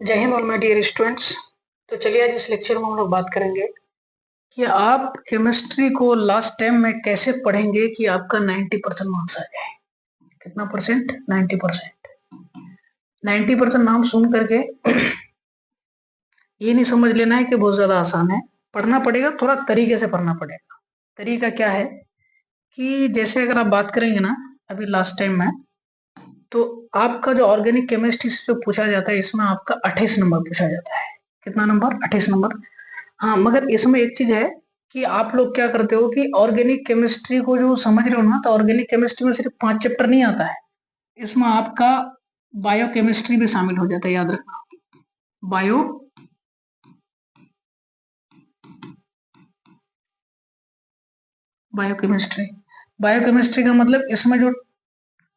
जय Hind all my dear students. तो चलिए आज इस लेक्चर में हम लोग बात करेंगे कि आप केमिस्ट्री को लास्ट टाइम में कैसे पढ़ेंगे कि आपका 90% मार्क्स आ जाए। कितना परसेंट? 90%। 90% नाम सुन करके ये नहीं समझ लेना है कि बहुत ज्यादा आसान है। पढ़ना पड़ेगा, थोड़ा तरीके से पढ़ना पड़ेगा। तरीका क्या है कि जैसे अगर आप बात करेंगे ना अभी लास्ट टाइम में, तो आपका जो ऑर्गेनिक केमिस्ट्री से जो पूछा जाता है इसमें आपका 28 नंबर पूछा जाता है। कितना नंबर? 28 नंबर। हाँ, मगर इसमें एक चीज है कि आप लोग क्या करते हो कि ऑर्गेनिक केमिस्ट्री को जो समझ रहे हो ना, तो ऑर्गेनिक केमिस्ट्री में सिर्फ 5 चैप्टर नहीं आता है, इसमें आपका बायो केमिस्ट्री भी शामिल हो जाता है। याद रखना, बायो बायोकेमिस्ट्री। बायोकेमिस्ट्री का मतलब इसमें जो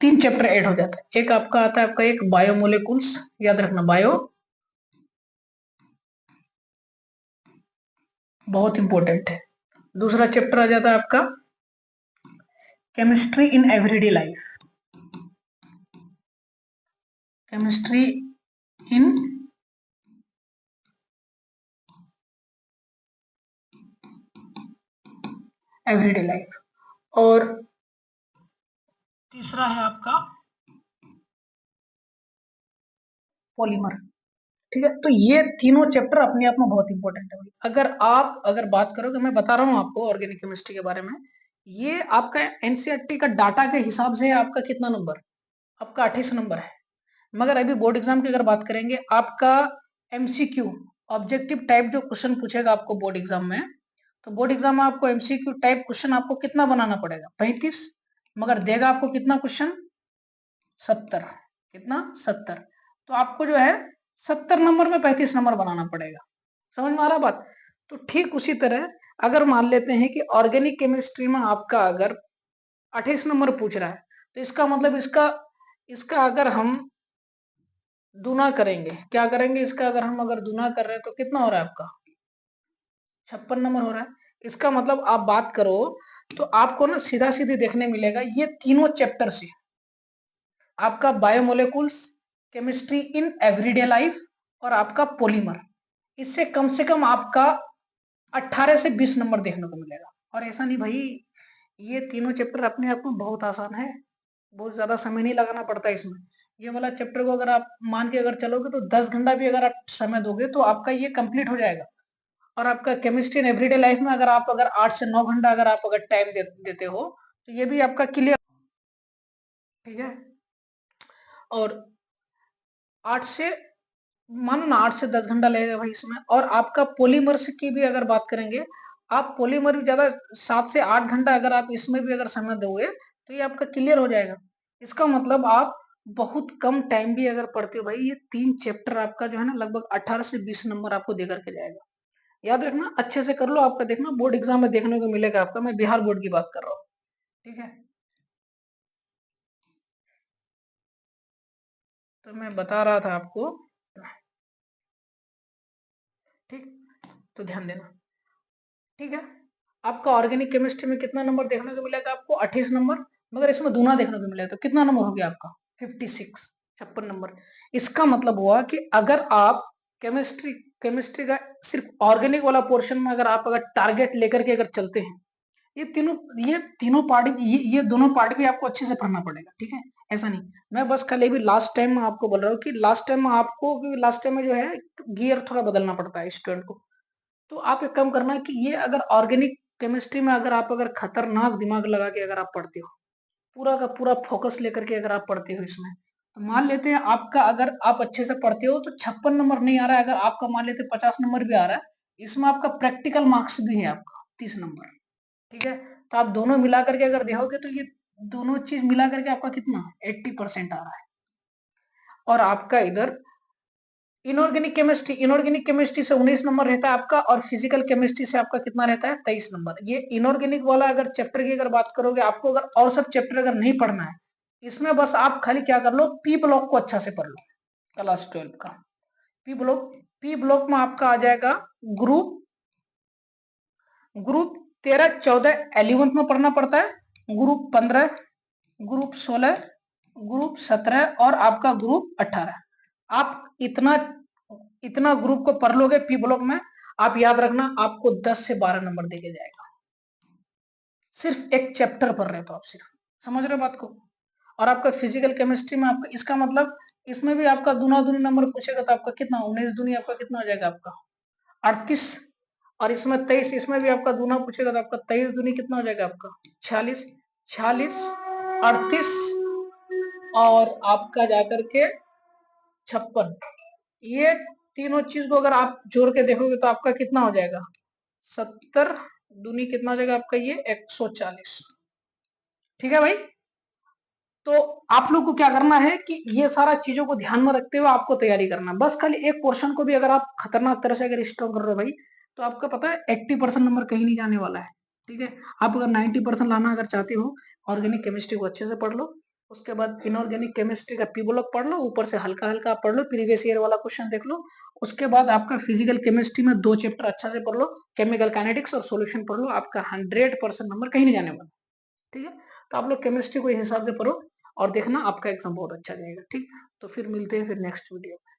3 चैप्टर ऐड हो जाता है। एक आपका आता है आपका एक बायोमोलिकुल्स, याद रखना बायो, बहुत इंपॉर्टेंट है। दूसरा चैप्टर आ जाता है आपका chemistry in everyday life, chemistry in everyday life. और तीसरा है आपका पॉलीमर। ठीक है, तो ये तीनों चैप्टर अपने आप में बहुत इंपॉर्टेंट है। अगर बात करोगे, मैं बता रहा हूँ आपको ऑर्गेनिक केमिस्ट्री के बारे में, ये आपका एनसीईआरटी का डाटा के हिसाब से आपका कितना नंबर? आपका 28 नंबर है। मगर अभी बोर्ड एग्जाम की अगर बात करेंगे, आपका एमसीक्यू ऑब्जेक्टिव टाइप जो क्वेश्चन पूछेगा आपको बोर्ड एग्जाम में, तो बोर्ड एग्जाम में आपको एमसीक्यू टाइप क्वेश्चन आपको कितना बनाना पड़ेगा? 35। मगर देगा आपको कितना क्वेश्चन? 70। कितना? 70। तो आपको जो है 70 नंबर में 35 नंबर बनाना पड़ेगा। समझ में आ रहा बात? तो ठीक उसी तरह अगर मान लेते हैं कि ऑर्गेनिक केमिस्ट्री में आपका अगर 28 नंबर पूछ रहा है, तो इसका मतलब इसका इसका अगर हम दूना करेंगे, क्या करेंगे इसका? अगर हम अगर दूना कर रहे हैं तो कितना हो रहा है आपका? 56 नंबर हो रहा है। इसका मतलब आप बात करो तो आपको ना सीधा सीधे देखने मिलेगा ये तीनों चैप्टर से आपका biomolecules, chemistry in everyday life और आपका पॉलीमर, इससे कम से कम आपका 18 से 20 नंबर देखने को मिलेगा। और ऐसा नहीं भाई, ये तीनों चैप्टर अपने आप में बहुत आसान है, बहुत ज्यादा समय नहीं लगाना पड़ता इसमें। ये वाला चैप्टर को अगर आप मान के अगर चलोगे तो 10 घंटा भी अगर आप समय दोगे तो आपका ये कंप्लीट हो जाएगा। और आपका केमिस्ट्री इन एवरीडे लाइफ में अगर 8 से 9 घंटा अगर आप अगर टाइम देते हो तो ये भी आपका क्लियर। ठीक है, और 8 से मानो ना 8 से 10 घंटा लगेगा भाई इसमें। और आपका पॉलीमर्स की भी अगर बात करेंगे, आप पॉलीमर भी ज्यादा 7 से 8 घंटा अगर आप इसमें भी अगर समय दोगे तो ये आपका क्लियर हो जाएगा। इसका मतलब आप बहुत कम टाइम भी अगर पढ़ते हो भाई, ये 3 चैप्टर आपका जो है ना लगभग 18 से 20 नंबर आपको दे करके जाएगा। याद रखना, अच्छे से कर लो, आपका देखना बोर्ड एग्जाम में देखने को मिलेगा आपका। मैं बिहार बोर्ड की बात कर रहा हूँ। ठीक है, तो मैं बता रहा था आपको। ठीक, तो ध्यान देना। ठीक है, आपका ऑर्गेनिक केमिस्ट्री में कितना नंबर देखने को मिलेगा? आपको 28 नंबर। मगर इसमें दूना देखने को मिलेगा तो कितना नंबर हो गया आपका? 56, 56 नंबर। इसका मतलब हुआ कि अगर आप केमिस्ट्री केमिस्ट्री का सिर्फ ऑर्गेनिक वाला पोर्शन में अगर आप अगर टारगेट लेकर के अगर चलते हैं, ये तीनों पार्ट, ये दोनों पार्ट भी आपको अच्छे से पढ़ना पड़ेगा। ठीक है, ऐसा नहीं मैं बस खाली भी लास्ट टाइम में आपको बोल रहा हूँ कि लास्ट टाइम में आपको, लास्ट टाइम में जो है गियर थोड़ा बदलना पड़ता है स्टूडेंट को। तो आप एक काम करना कि ये अगर ऑर्गेनिक केमिस्ट्री में अगर आप अगर खतरनाक दिमाग लगा के अगर आप पढ़ते हो, पूरा का पूरा फोकस लेकर के अगर आप पढ़ते हो इसमें, तो मान लेते हैं आपका अगर आप अच्छे से पढ़ते हो तो 56 नंबर नहीं आ रहा है, अगर आपका मान लेते हैं 50 नंबर भी आ रहा है, इसमें आपका प्रैक्टिकल मार्क्स भी है आपका 30 नंबर। ठीक है, तो आप दोनों मिला करके अगर देखोगे तो ये दोनों चीज मिला करके आपका कितना 80% आ रहा है। और आपका इधर इनऑर्गेनिक केमिस्ट्री से 19 नंबर रहता है आपका, और फिजिकल केमिस्ट्री से आपका कितना रहता है? 23 नंबर। ये इनऑर्गेनिक वाला अगर चैप्टर की अगर बात करोगे, आपको अगर और सब चैप्टर अगर नहीं पढ़ना है, इसमें बस आप खाली क्या कर लो, पी ब्लॉक को अच्छा से पढ़ लो, क्लास 12 का पी ब्लॉक। पी ब्लॉक में आपका आ जाएगा ग्रुप ग्रुप 13, 14 11th में पढ़ना पड़ता है, ग्रुप 15, ग्रुप 16, ग्रुप 17 और आपका ग्रुप 18। आप इतना इतना ग्रुप को पढ़ लोगे पी ब्लॉक में, आप याद रखना आपको 10 से 12 नंबर देके जाएगा, सिर्फ एक चैप्टर पढ़ रहे हो तो आप, सिर्फ समझ रहे हो बात को। और आपका फिजिकल केमिस्ट्री में आपका इसका मतलब इसमें भी आपका दूना दूनी नंबर पूछेगा तो आपका कितना 19 दूनी आपका कितना हो जाएगा आपका 38, और इसमें 23, इसमें भी आपका दूना पूछेगा तो आपका 23 दूनी कितना हो जाएगा आपका 46, 46 38 और आपका जाकर के 56। ये तीनों चीज को अगर आप जोड़ के देखोगे तो आपका कितना हो जाएगा 70 दूनी कितना हो जाएगा आपका ये 140। ठीक है भाई, तो आप लोग को क्या करना है कि ये सारा चीजों को ध्यान में रखते हुए आपको तैयारी करना, बस खाली एक पोर्शन को भी अगर आप खतरनाक तरह से अगर स्ट्रॉन्ग कर रहे हो भाई, तो आपका पता है 80% नंबर कहीं नहीं जाने वाला है। ठीक है, आप अगर 90% लाना अगर चाहते हो, ऑर्गेनिक केमिस्ट्री को अच्छे से पढ़ लो, उसके बाद इनऑर्गेनिक केमिस्ट्री का पी ब्लॉक पढ़ लो, ऊपर से हल्का हल्का पढ़ लो, प्रीवियस ईयर वाला क्वेश्चन देख लो, उसके बाद आपका फिजिकल केमिस्ट्री में 2 चैप्टर अच्छा से पढ़ लो, केमिकल काइनेटिक्स और सोल्यूशन पढ़ लो, आपका 100% नंबर कहीं नहीं जाने वाला। ठीक है, तो आप लोग केमिस्ट्री को इस हिसाब से पढ़ो और देखना आपका एग्जाम बहुत अच्छा जाएगा। ठीक, तो फिर मिलते हैं फिर नेक्स्ट वीडियो में।